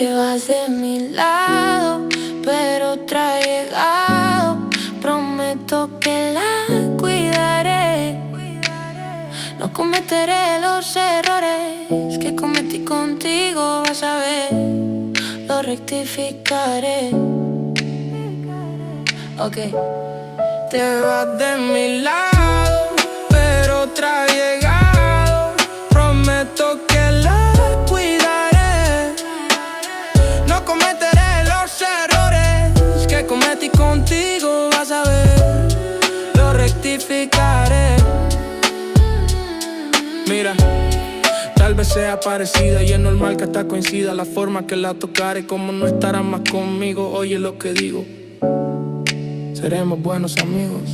Te vas de mi lado, pero otra ha llegado. Prometo que la cuidaré. No cometeré los errores que cometí contigo, vas a ver, lo rectificaré. Ok. Te vas de mi lado, pero otra ha llegado. Prometo que la cuidaré. No cometeré los errores que cometí contigo, vas a ver, lo rectificaré. Mira, tal vez sea parecida y es normal que hasta coincida la forma que la tocaré. Como no estará más conmigo, oye lo que digo, seremos buenos amigos.